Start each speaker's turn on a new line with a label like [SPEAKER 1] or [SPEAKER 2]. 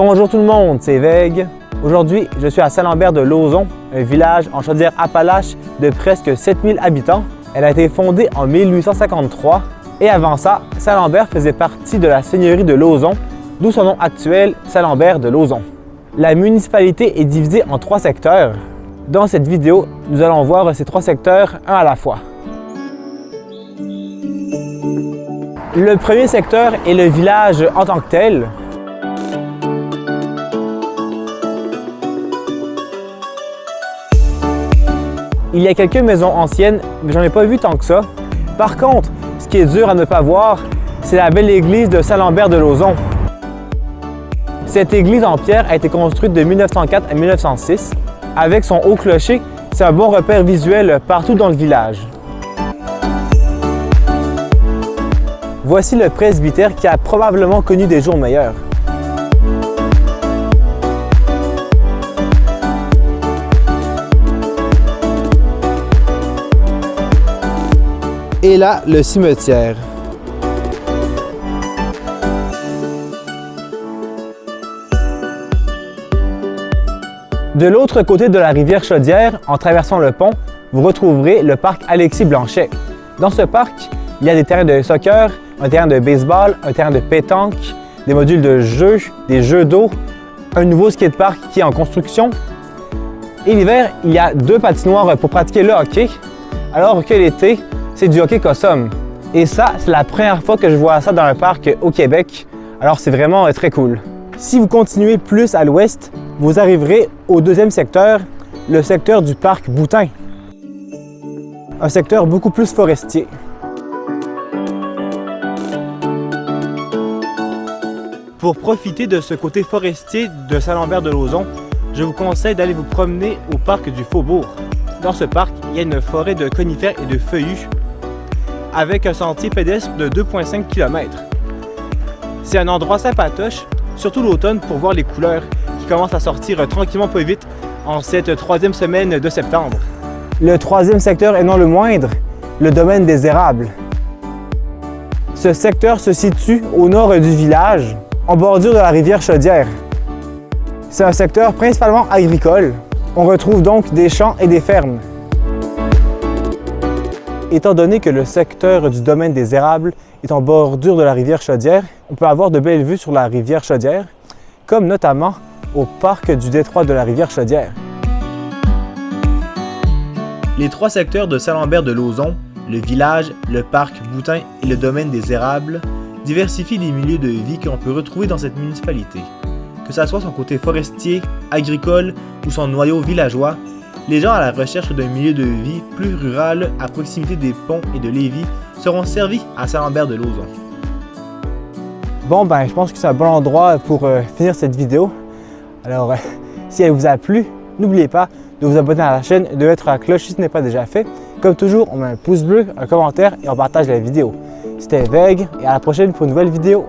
[SPEAKER 1] Bonjour tout le monde, c'est Veg. Aujourd'hui, je suis à Saint-Lambert-de-Lauzon, un village en Chaudière-Appalaches de presque 7000 habitants. Elle a été fondée en 1853 et avant ça, Saint-Lambert faisait partie de la seigneurie de Lauzon, d'où son nom actuel, Saint-Lambert-de-Lauzon. La municipalité est divisée en 3 secteurs. Dans cette vidéo, nous allons voir ces 3 secteurs un à la fois. Le premier secteur est le village en tant que tel. Il y a quelques maisons anciennes, mais j'en ai pas vu tant que ça. Par contre, ce qui est dur à ne pas voir, c'est la belle église de Saint-Lambert-de-Lauzon. Cette église en pierre a été construite de 1904 à 1906. Avec son haut clocher, c'est un bon repère visuel partout dans le village. Voici le presbytère qui a probablement connu des jours meilleurs. Et là, le cimetière. De l'autre côté de la rivière Chaudière, en traversant le pont, vous retrouverez le parc Alexis-Blanchet. Dans ce parc, il y a des terrains de soccer, un terrain de baseball, un terrain de pétanque, des modules de jeux, des jeux d'eau, un nouveau skatepark qui est en construction. Et l'hiver, il y a 2 patinoires pour pratiquer le hockey, alors que l'été, c'est du hockey cossum. Et ça, c'est la première fois que je vois ça dans un parc au Québec, alors c'est vraiment très cool. Si vous continuez plus à l'ouest, vous arriverez au deuxième secteur, le secteur du parc Boutin. Un secteur beaucoup plus forestier. Pour profiter de ce côté forestier de Saint-Lambert-de-Lauzon, je vous conseille d'aller vous promener au parc du Faubourg. Dans ce parc, il y a une forêt de conifères et de feuillus avec un sentier pédestre de 2,5 km. C'est un endroit sympatoche, surtout l'automne, pour voir les couleurs qui commencent à sortir tranquillement pas vite en cette 3e semaine de septembre. Le 3e secteur, et non le moindre, le domaine des érables. Ce secteur se situe au nord du village, en bordure de la rivière Chaudière. C'est un secteur principalement agricole. On retrouve donc des champs et des fermes. Étant donné que le secteur du domaine des érables est en bordure de la rivière Chaudière, on peut avoir de belles vues sur la rivière Chaudière, comme notamment au parc du détroit de la rivière Chaudière. Les 3 secteurs de Saint-Lambert-de-Lauzon, le village, le parc Boutin et le domaine des érables, diversifient les milieux de vie qu'on peut retrouver dans cette municipalité. Que ce soit son côté forestier, agricole ou son noyau villageois, les gens à la recherche d'un milieu de vie plus rural à proximité des ponts et de Lévis seront servis à Saint-Lambert-de-Lauzon. Bon, je pense que c'est un bon endroit pour finir cette vidéo. Alors, si elle vous a plu, n'oubliez pas de vous abonner à la chaîne et de mettre la cloche si ce n'est pas déjà fait. Comme toujours, on met un pouce bleu, un commentaire et on partage la vidéo. C'était Veg et à la prochaine pour une nouvelle vidéo.